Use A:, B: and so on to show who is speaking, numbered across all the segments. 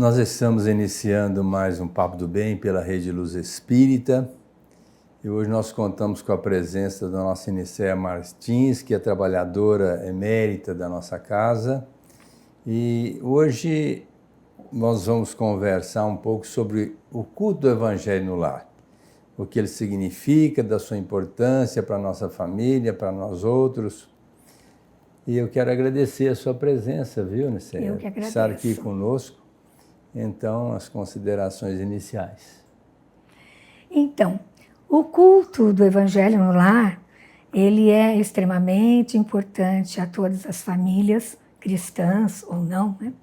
A: Nós estamos iniciando mais um Papo do Bem pela Rede Luz Espírita e hoje nós contamos com a presença da nossa Nicéia Martins, que é trabalhadora emérita da nossa casa, e hoje nós vamos conversar um pouco sobre o culto do Evangelho no lar, o que ele significa, da sua importância para a nossa família, para nós outros. E eu quero agradecer a sua presença, viu, Nicéia?
B: Eu que agradeço.
A: Estar aqui conosco. Então, as considerações iniciais.
B: Então, o culto do Evangelho no lar, ele é extremamente importante a todas as famílias, cristãs ou não, né?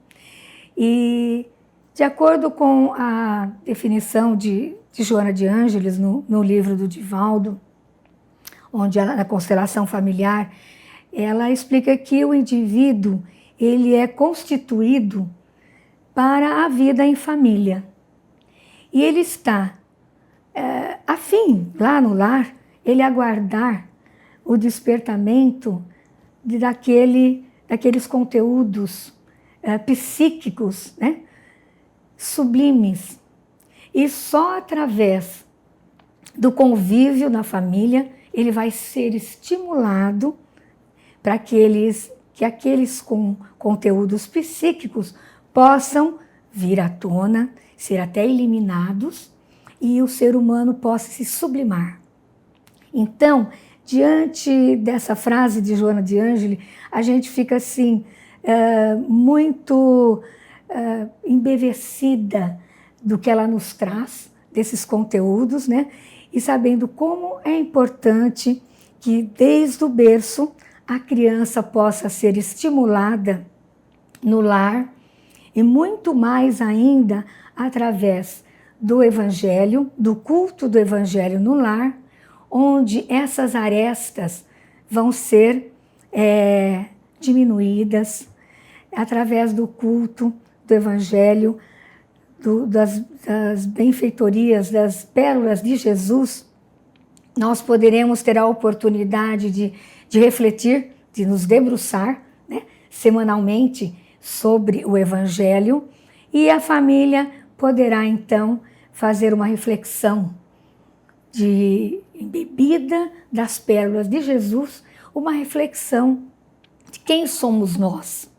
B: E, de acordo com a definição de Joana de Ângeles, no livro do Divaldo, onde ela, na constelação familiar, ela explica que o indivíduo, ele é constituído para a vida em família. E ele está afim, lá no lar, ele aguardar o despertamento daqueles conteúdos psíquicos, né, sublimes. E só através do convívio na família, ele vai ser estimulado para que aqueles conteúdos psíquicos possam vir à tona, ser até eliminados, e o ser humano possa se sublimar. Então, diante dessa frase de Joana de Ângeles, a gente fica assim, muito embevecida do que ela nos traz, desses conteúdos, né? E sabendo como é importante que desde o berço a criança possa ser estimulada no lar, e muito mais ainda através do Evangelho, do culto do Evangelho no lar, onde essas arestas vão ser diminuídas através do culto do Evangelho, das benfeitorias, das pérolas de Jesus. Nós poderemos ter a oportunidade de refletir, de nos debruçar, né, semanalmente sobre o Evangelho, e a família poderá então fazer uma reflexão embebida das pérolas de Jesus, uma reflexão de quem somos nós,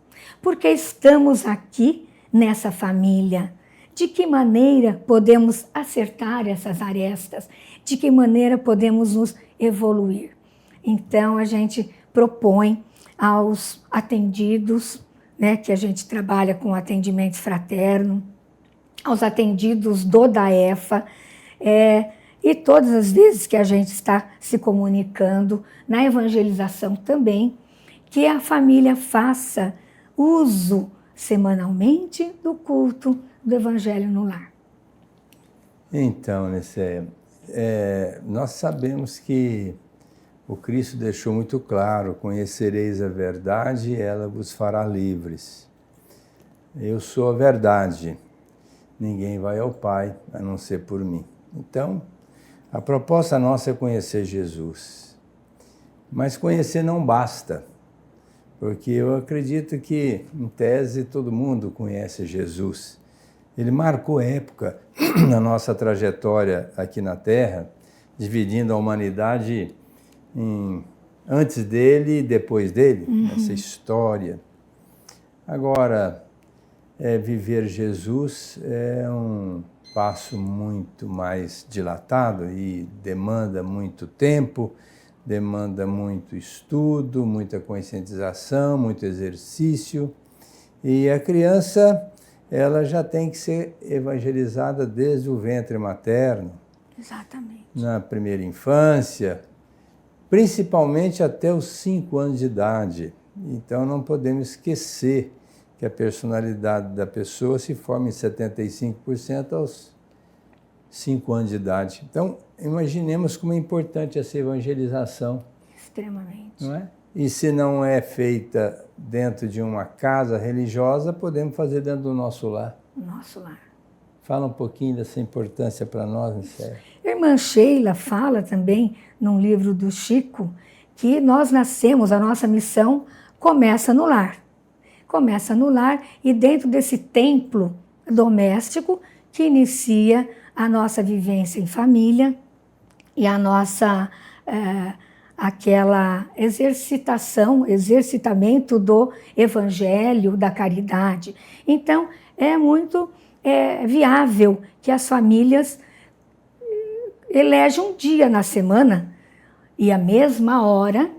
B: porque estamos aqui nessa família, de que maneira podemos acertar essas arestas, de que maneira podemos nos evoluir. Então a gente propõe aos atendidos, né, que a gente trabalha com atendimento fraterno, aos atendidos do DAEFA, e todas as vezes que a gente está se comunicando na evangelização também, que a família faça uso semanalmente do culto do Evangelho no lar.
A: Então, Nicéia, nós sabemos que o Cristo deixou muito claro: conhecereis a verdade e ela vos fará livres. Eu sou a verdade, ninguém vai ao Pai a não ser por mim. Então, a proposta nossa é conhecer Jesus. Mas conhecer não basta, porque eu acredito que, em tese, todo mundo conhece Jesus. Ele marcou época na nossa trajetória aqui na Terra, dividindo a humanidade antes dele e depois dele, essa história. Agora, viver Jesus é um passo muito mais dilatado e demanda muito tempo, demanda muito estudo, muita conscientização, muito exercício. E a criança, ela já tem que ser evangelizada desde o ventre materno.
B: Exatamente.
A: Na primeira infância, principalmente até os 5 anos de idade. Então não podemos esquecer que a personalidade da pessoa se forma em 75% aos 5 anos de idade. Então, imaginemos como é importante essa evangelização.
B: Extremamente.
A: Não é? E se não é feita dentro de uma casa religiosa, podemos fazer dentro do nosso lar.
B: Nosso lar.
A: Fala um pouquinho dessa importância para nós, Nicéia.
B: Irmã Sheila fala também, num livro do Chico, que nós nascemos, a nossa missão começa no lar. Começa no lar, e dentro desse templo doméstico que inicia a nossa vivência em família e a nossa aquela exercitamento do evangelho, da caridade. Então, é muito viável que as famílias elejam um dia na semana e a mesma hora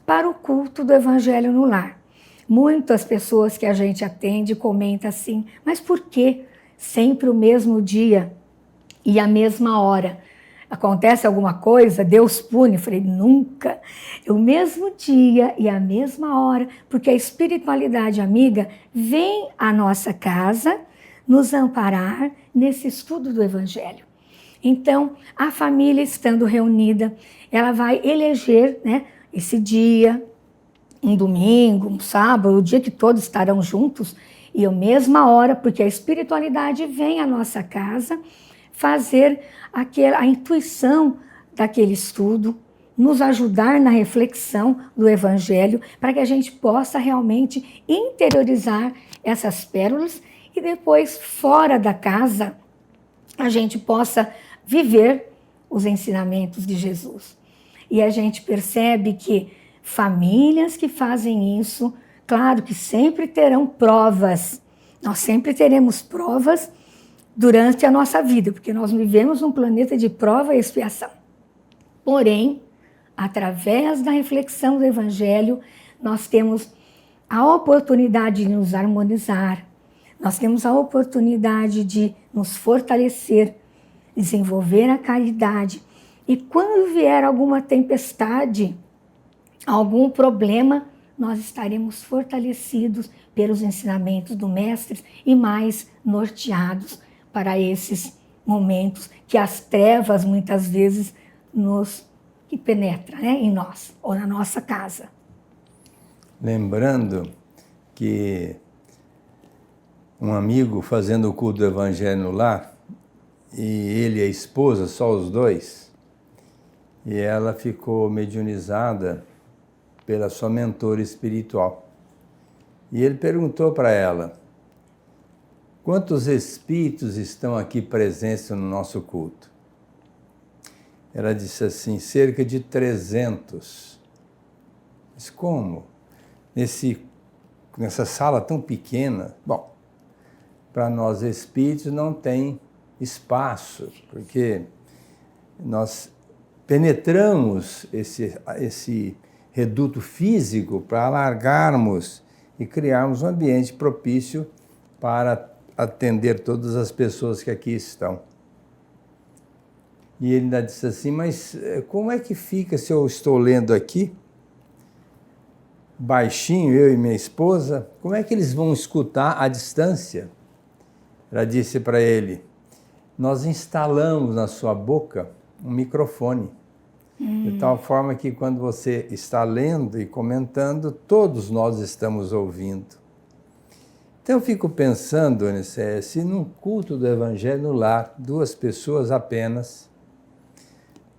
B: para o culto do evangelho no lar. Muitas pessoas que a gente atende comentam assim, mas por que sempre o mesmo dia e a mesma hora? Acontece alguma coisa, Deus pune? Eu falei, nunca. É o mesmo dia e a mesma hora, porque a espiritualidade amiga vem à nossa casa nos amparar nesse estudo do Evangelho. Então, a família estando reunida, ela vai eleger, né, esse dia, um domingo, um sábado, o dia que todos estarão juntos, e a mesma hora, porque a espiritualidade vem à nossa casa fazer a intuição daquele estudo, nos ajudar na reflexão do Evangelho, para que a gente possa realmente interiorizar essas pérolas e depois, fora da casa, a gente possa viver os ensinamentos de Jesus. E a gente percebe que famílias que fazem isso, claro que sempre terão provas, nós sempre teremos provas durante a nossa vida, porque nós vivemos num planeta de prova e expiação. Porém, através da reflexão do Evangelho, nós temos a oportunidade de nos harmonizar, nós temos a oportunidade de nos fortalecer, desenvolver a caridade. E quando vier alguma tempestade, algum problema, nós estaremos fortalecidos pelos ensinamentos do Mestre e mais norteados para esses momentos que as trevas muitas vezes que penetram, né, em nós ou na nossa casa.
A: Lembrando que um amigo fazendo o culto do Evangelho no lar, e ele e a esposa, só os dois, e ela ficou mediunizada pela sua mentora espiritual. E ele perguntou para ela, quantos espíritos estão aqui presentes no nosso culto? Ela disse assim, cerca de 300. Mas como? Nessa sala tão pequena? Bom, para nós espíritos não tem espaço, porque nós penetramos esse reduto físico para alargarmos e criarmos um ambiente propício para atender todas as pessoas que aqui estão. E ele ainda disse assim, mas como é que fica se eu estou lendo aqui, baixinho, eu e minha esposa, como é que eles vão escutar à distância? Ela disse para ele, nós instalamos na sua boca um microfone, de tal forma que quando você está lendo e comentando, todos nós estamos ouvindo. Então eu fico pensando, se num culto do Evangelho no lar, 2 pessoas apenas,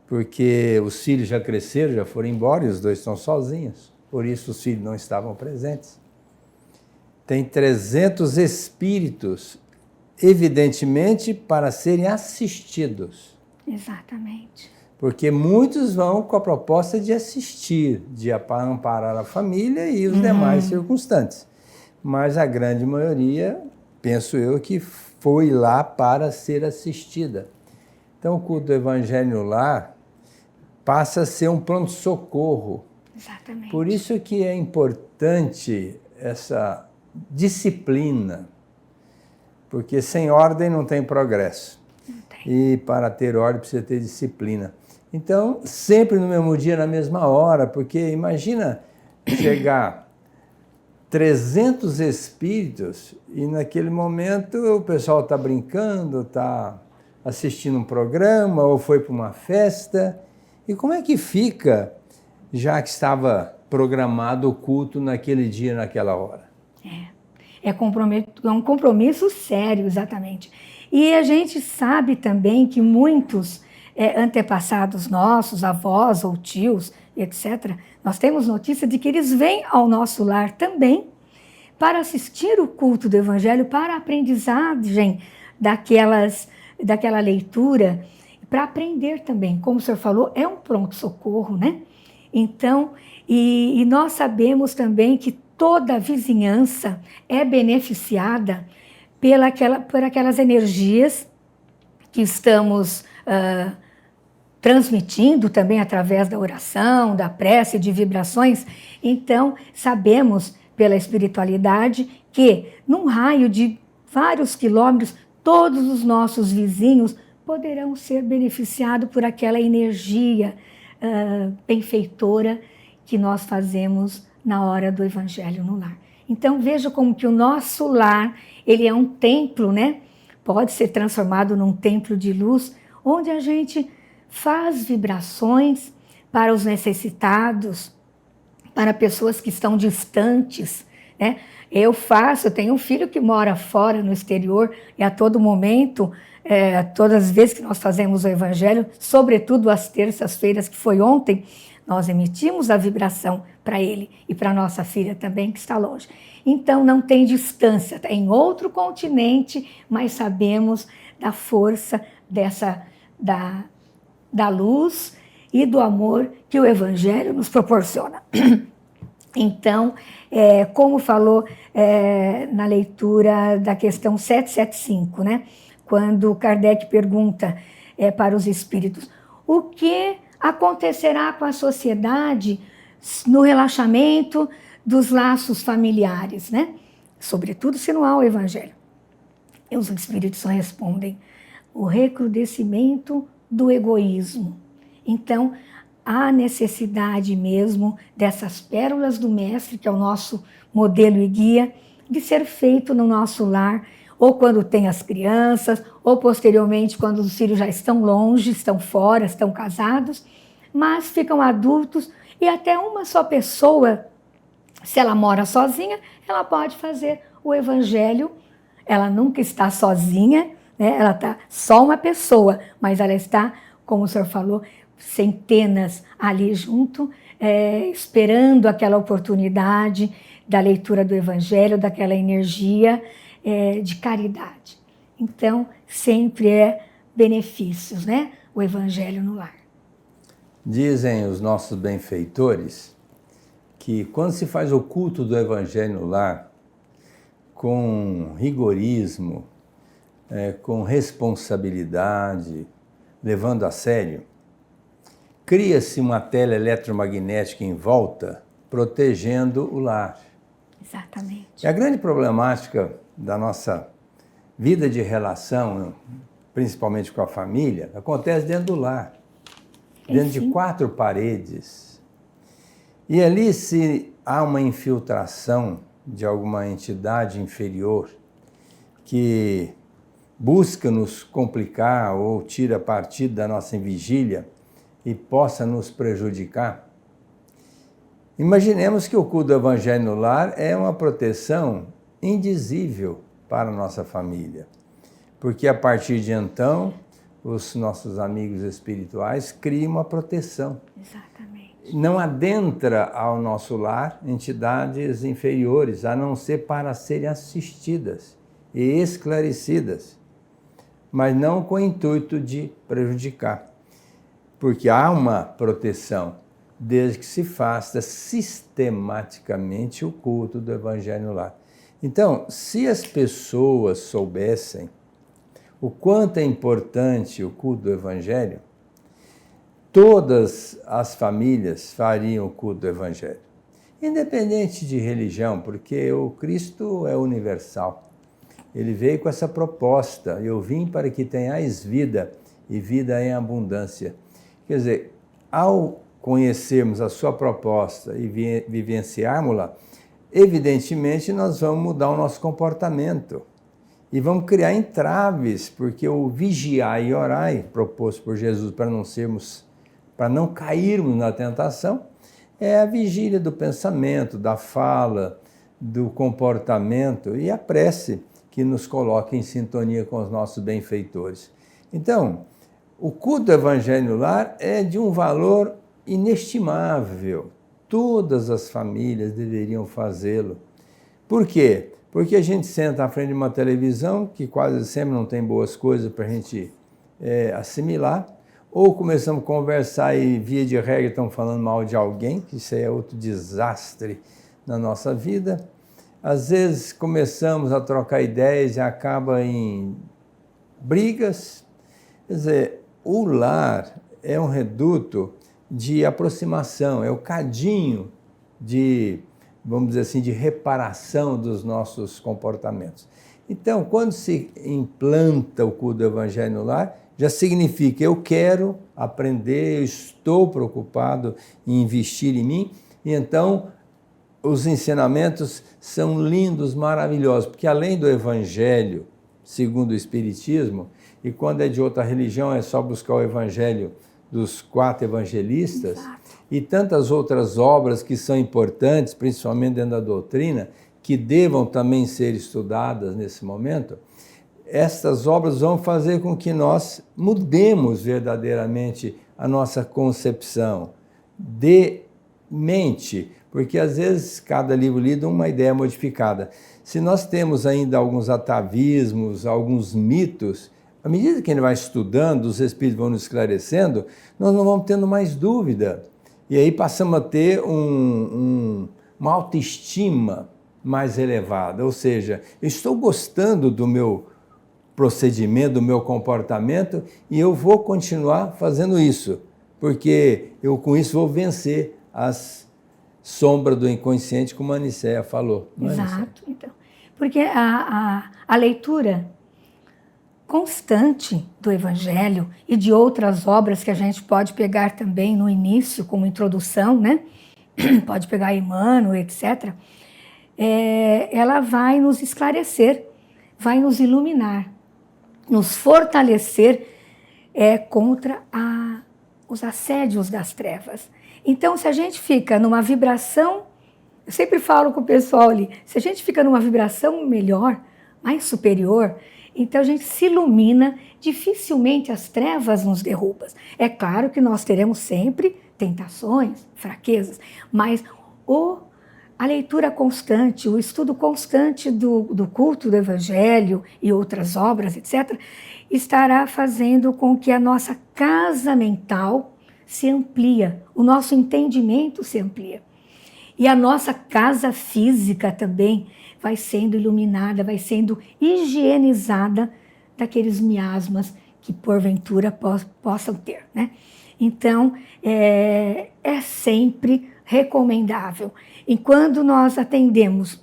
A: porque os filhos já cresceram, já foram embora e os 2 estão sozinhos, por isso os filhos não estavam presentes. Tem 300 espíritos, evidentemente, para serem assistidos.
B: Exatamente.
A: Porque muitos vão com a proposta de assistir, de amparar a família e os demais circunstantes. Mas a grande maioria, penso eu, que foi lá para ser assistida. Então o culto do Evangelho no lar passa a ser um pronto-socorro.
B: Exatamente.
A: Por isso que é importante essa disciplina, porque sem ordem não tem progresso.
B: Não tem.
A: E para ter ordem precisa ter disciplina. Então, sempre no mesmo dia, na mesma hora, porque imagina chegar 300 espíritos e naquele momento o pessoal está brincando, está assistindo um programa ou foi para uma festa. E como é que fica, já que estava programado o culto naquele dia, naquela hora?
B: É um compromisso sério, exatamente. E a gente sabe também que muitos antepassados nossos, avós ou tios, etc., nós temos notícia de que eles vêm ao nosso lar também para assistir o culto do Evangelho, para a aprendizagem daquela leitura, para aprender também. Como o senhor falou, é um pronto-socorro, né? Então, e nós sabemos também que toda a vizinhança é beneficiada por aquelas energias que estamos transmitindo também através da oração, da prece, de vibrações. Então, sabemos pela espiritualidade que num raio de vários quilômetros, todos os nossos vizinhos poderão ser beneficiados por aquela energia benfeitora que nós fazemos na hora do Evangelho no lar. Então veja como que o nosso lar, ele é um templo, né? Pode ser transformado num templo de luz, onde a gente faz vibrações para os necessitados, para pessoas que estão distantes, né? Eu tenho um filho que mora fora, no exterior, e a todo momento, todas as vezes que nós fazemos o Evangelho, sobretudo às terças-feiras, que foi ontem, nós emitimos a vibração para ele e para nossa filha também, que está longe. Então não tem distância, está em outro continente, mas sabemos da força da luz e do amor que o Evangelho nos proporciona. Então, como falou na leitura da questão 775, né? Quando Kardec pergunta para os espíritos o que acontecerá com a sociedade no relaxamento dos laços familiares, né? Sobretudo se não há o Evangelho. E os espíritos só respondem: o recrudescimento do egoísmo. Então, há necessidade mesmo dessas pérolas do Mestre, que é o nosso modelo e guia, de ser feito no nosso lar, ou quando tem as crianças, ou posteriormente quando os filhos já estão longe, estão fora, estão casados, mas ficam adultos, e até uma só pessoa, se ela mora sozinha, ela pode fazer o Evangelho. Ela nunca está sozinha, né? Ela está só uma pessoa, mas ela está, como o senhor falou, centenas ali junto, esperando aquela oportunidade da leitura do Evangelho, daquela energia de caridade. Então, sempre benefícios, né? O Evangelho no lar.
A: Dizem os nossos benfeitores que quando se faz o culto do Evangelho no lar, com rigorismo, com responsabilidade, levando a sério, cria-se uma tela eletromagnética em volta, protegendo o lar.
B: Exatamente.
A: E a grande problemática da nossa vida de relação, principalmente com a família, acontece dentro do lar, dentro de 4 paredes. E ali, se há uma infiltração de alguma entidade inferior que busca nos complicar ou tira partido da nossa vigília e possa nos prejudicar, imaginemos que o culto do Evangelho no lar é uma proteção indizível para a nossa família, porque a partir de então, os nossos amigos espirituais criam uma proteção.
B: Exatamente.
A: Não adentra ao nosso lar entidades inferiores, a não ser para serem assistidas e esclarecidas, mas não com o intuito de prejudicar, porque há uma proteção, desde que se faça sistematicamente o culto do Evangelho no lar. Então, se as pessoas soubessem o quanto é importante o culto do Evangelho, todas as famílias fariam o culto do Evangelho, independente de religião, porque o Cristo é universal. Ele veio com essa proposta: eu vim para que tenhais vida, e vida em abundância. Quer dizer, ao conhecermos a sua proposta e vivenciarmos-la, evidentemente nós vamos mudar o nosso comportamento e vamos criar entraves, porque o vigiar e orar, proposto por Jesus para não cairmos na tentação, é a vigília do pensamento, da fala, do comportamento e a prece que nos coloca em sintonia com os nossos benfeitores. Então, o culto do Evangelho no lar é de um valor inestimável. Todas as famílias deveriam fazê-lo, Por quê? Porque a gente senta à frente de uma televisão que quase sempre não tem boas coisas para a gente assimilar, ou começamos a conversar e, via de regra, estão falando mal de alguém, que isso aí é outro desastre na nossa vida. Às vezes começamos a trocar ideias e acaba em brigas. Quer dizer, o lar é um reduto de aproximação, é o cadinho de, vamos dizer assim, de reparação dos nossos comportamentos. Então, quando se implanta o culto do Evangelho no lar, já significa eu quero aprender, eu estou preocupado em investir em mim, e então os ensinamentos são lindos, maravilhosos, porque além do Evangelho, segundo o Espiritismo, e quando é de outra religião é só buscar o Evangelho dos 4 evangelistas,
B: Exato.
A: E tantas outras obras que são importantes, principalmente dentro da doutrina, que devam também ser estudadas nesse momento, estas obras vão fazer com que nós mudemos verdadeiramente a nossa concepção de mente, porque às vezes cada livro lido uma ideia modificada. Se nós temos ainda alguns atavismos, alguns mitos, à medida que a gente vai estudando, os Espíritos vão nos esclarecendo, nós não vamos tendo mais dúvida. E aí passamos a ter uma autoestima mais elevada, ou seja, eu estou gostando do meu procedimento, do meu comportamento, e eu vou continuar fazendo isso, porque eu com isso vou vencer as sombras do inconsciente, como a Anicéia falou.
B: Exato. Então, porque a leitura constante do Evangelho e de outras obras que a gente pode pegar também no início, como introdução, né? Pode pegar Emmanuel, etc. Ela vai nos esclarecer, vai nos iluminar, nos fortalecer contra os assédios das trevas. Então, se a gente fica numa vibração, eu sempre falo com o pessoal ali, se a gente fica numa vibração melhor, mais superior, então a gente se ilumina, dificilmente as trevas nos derrubam. É claro que nós teremos sempre tentações, fraquezas, mas a leitura constante, o estudo constante do culto do Evangelho e outras obras, etc., estará fazendo com que a nossa casa mental se amplia, o nosso entendimento se amplia. E a nossa casa física também vai sendo iluminada, vai sendo higienizada daqueles miasmas que porventura possam ter, né? Então, é sempre recomendável. E quando nós atendemos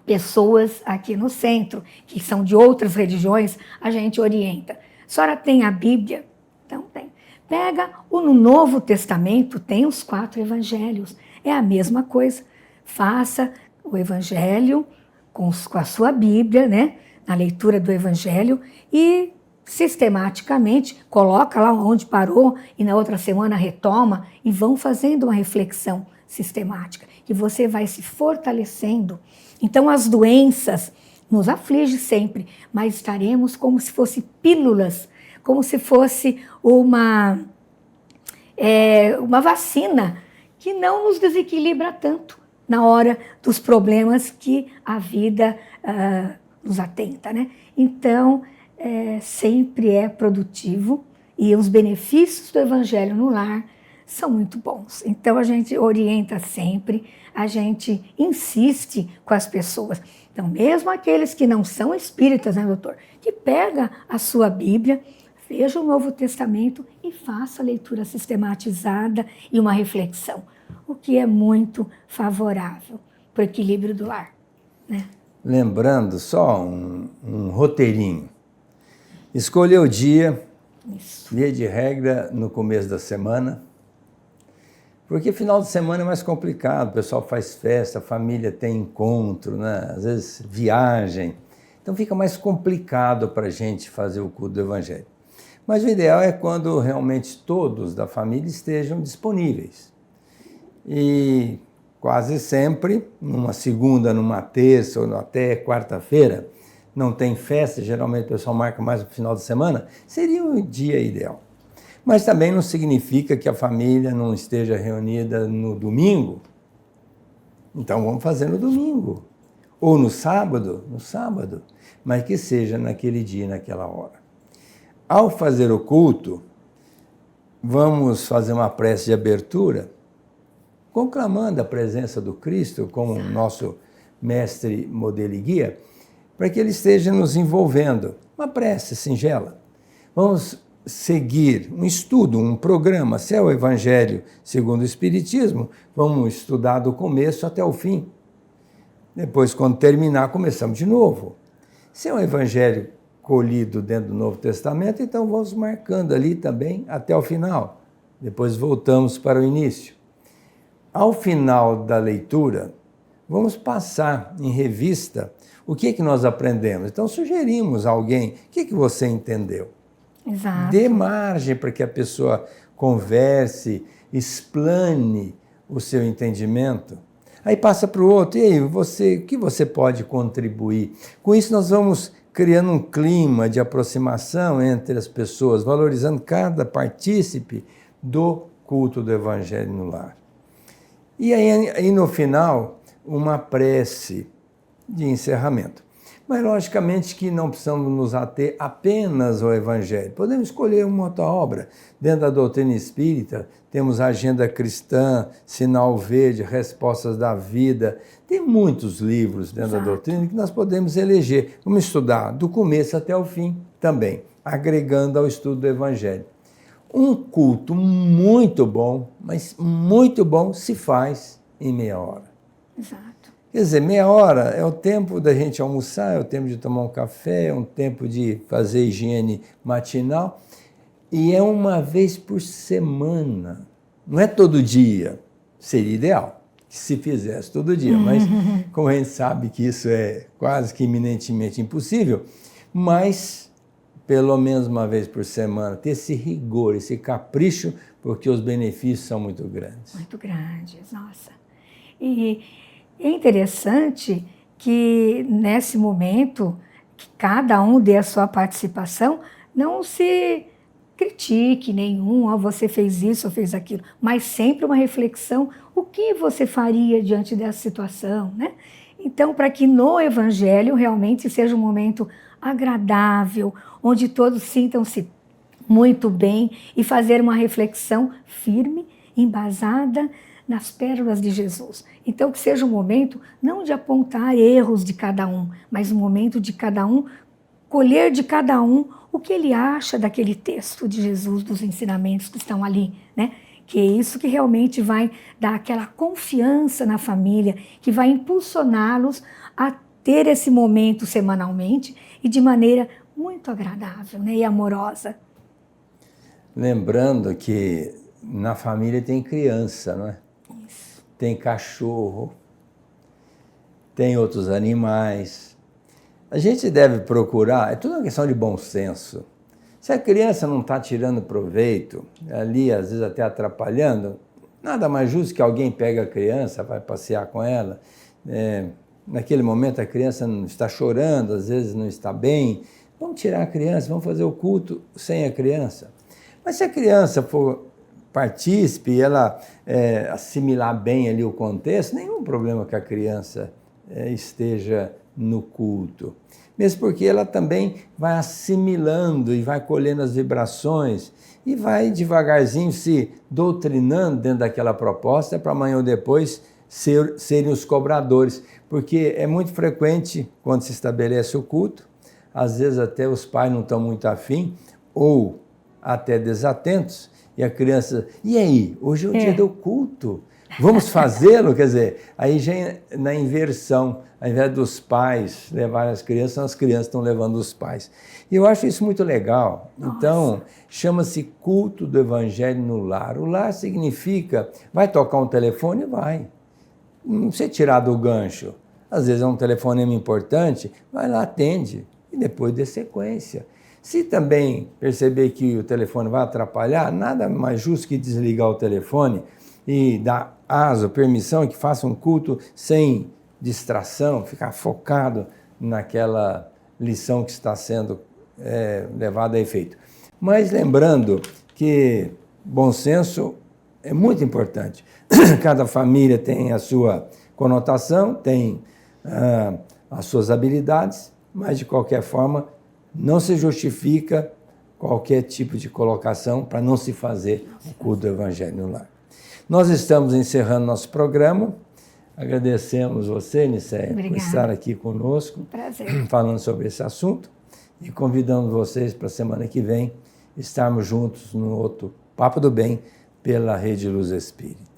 B: pessoas aqui no centro, que são de outras religiões, a gente orienta. A senhora tem a Bíblia? Então tem. Pega no Novo Testamento, tem os 4 evangelhos. É a mesma coisa. Faça o evangelho com a sua Bíblia, né? Na leitura do evangelho, e sistematicamente coloca lá onde parou e na outra semana retoma, e vão fazendo uma reflexão sistemática, que você vai se fortalecendo. Então as doenças nos afligem sempre, mas estaremos como se fossem pílulas, como se fosse uma vacina que não nos desequilibra tanto na hora dos problemas que a vida nos atenta, né? Então, sempre é produtivo, e os benefícios do Evangelho no lar são muito bons. Então, a gente orienta sempre, a gente insiste com as pessoas. Então, mesmo aqueles que não são espíritas, né, doutor? Que pega a sua Bíblia, veja o Novo Testamento e faça a leitura sistematizada e uma reflexão, o que é muito favorável para o equilíbrio do lar, né?
A: Lembrando só um roteirinho. Escolher o dia, via de regra, no começo da semana, porque final de semana é mais complicado, o pessoal faz festa, a família tem encontro, né? Às vezes viagem, então fica mais complicado para a gente fazer o culto do Evangelho. Mas o ideal é quando realmente todos da família estejam disponíveis. E quase sempre, numa segunda, numa terça ou até quarta-feira, não tem festa, geralmente o pessoal marca mais no final de semana, seria um dia ideal. Mas também não significa que a família não esteja reunida no domingo. Então vamos fazer no domingo. Ou no sábado, mas que seja naquele dia, naquela hora. Ao fazer o culto, vamos fazer uma prece de abertura, conclamando a presença do Cristo como nosso mestre, modelo e guia, para que ele esteja nos envolvendo. Uma prece singela. Vamos seguir um estudo, um programa, se é o Evangelho segundo o Espiritismo, vamos estudar do começo até o fim. Depois, quando terminar, começamos de novo. Se é um Evangelho colhido dentro do Novo Testamento, então vamos marcando ali também até o final. Depois voltamos para o início. Ao final da leitura, vamos passar em revista o que nós aprendemos. Então, sugerimos a alguém, o que você entendeu?
B: Exato.
A: Dê margem para que a pessoa converse, explane o seu entendimento. Aí passa para o outro, e aí, o que você pode contribuir? Com isso, nós vamos criando um clima de aproximação entre as pessoas, valorizando cada partícipe do culto do Evangelho no lar. E aí no final, uma prece de encerramento. Mas, logicamente, que não precisamos nos ater apenas ao Evangelho. Podemos escolher uma outra obra. Dentro da doutrina espírita, temos a Agenda Cristã, Sinal Verde, Respostas da Vida. Tem muitos livros dentro da doutrina que nós podemos eleger. Vamos estudar do começo até o fim também, agregando ao estudo do Evangelho. Um culto muito bom, mas muito bom, se faz em meia hora.
B: Exato.
A: Quer dizer, meia hora é o tempo da gente almoçar, é o tempo de tomar um café, é um tempo de fazer higiene matinal. E é uma vez por semana. Não é todo dia. Seria ideal que se fizesse todo dia. Mas, como a gente sabe que isso é quase que iminentemente impossível, mas pelo menos uma vez por semana, ter esse rigor, esse capricho, porque os benefícios são muito grandes.
B: Muito grandes, nossa. E é interessante que nesse momento, que cada um dê a sua participação, não se critique nenhum, você fez isso ou fez aquilo, mas sempre uma reflexão, o que você faria diante dessa situação, né? Então, para que no Evangelho realmente seja um momento agradável, onde todos sintam-se muito bem e fazer uma reflexão firme, embasada nas pérolas de Jesus. Então, que seja um momento não de apontar erros de cada um, mas um momento de cada um, colher de cada um o que ele acha daquele texto de Jesus, dos ensinamentos que estão ali, né? Que é isso que realmente vai dar aquela confiança na família, que vai impulsioná-los a ter esse momento semanalmente e de maneira muito agradável, né, e amorosa.
A: Lembrando que na família tem criança, não é?
B: Isso.
A: Tem cachorro, tem outros animais. A gente deve procurar, é tudo uma questão de bom senso. Se a criança não está tirando proveito, ali às vezes até atrapalhando, nada mais justo que alguém pegue a criança, vai passear com ela. Naquele momento a criança não está chorando, às vezes não está bem. Vamos tirar a criança, vamos fazer o culto sem a criança. Mas se a criança for partícipe e ela assimilar bem ali o contexto, nenhum problema que a criança esteja no culto. Mesmo porque ela também vai assimilando e vai colhendo as vibrações e vai devagarzinho se doutrinando dentro daquela proposta para amanhã ou depois serem os cobradores. Porque é muito frequente, quando se estabelece o culto, às vezes até os pais não estão muito afim ou até desatentos, e a criança, e aí, hoje é o dia do culto, vamos fazê-lo? Quer dizer, aí já na inversão, ao invés dos pais levarem as crianças estão levando os pais. E eu acho isso muito legal. Nossa. Então, chama-se culto do Evangelho no lar. O lar significa, vai tocar um telefone? Vai. Não precisa tirar do gancho. Às vezes é um telefonema importante, vai lá, atende, e depois dê sequência. Se também perceber que o telefone vai atrapalhar, nada mais justo que desligar o telefone e dar asa, permissão que faça um culto sem distração, ficar focado naquela lição que está sendo levada a efeito. Mas lembrando que bom senso é muito importante. Cada família tem a sua conotação, tem as suas habilidades, mas de qualquer forma não se justifica qualquer tipo de colocação para não se fazer o culto do Evangelho no lar. Nós estamos encerrando nosso programa. Agradecemos você, Nicéia, por estar aqui conosco,
B: Prazer.
A: falando sobre esse assunto, e convidamos vocês para a semana que vem estarmos juntos no outro Papo do Bem pela Rede Luz Espírita.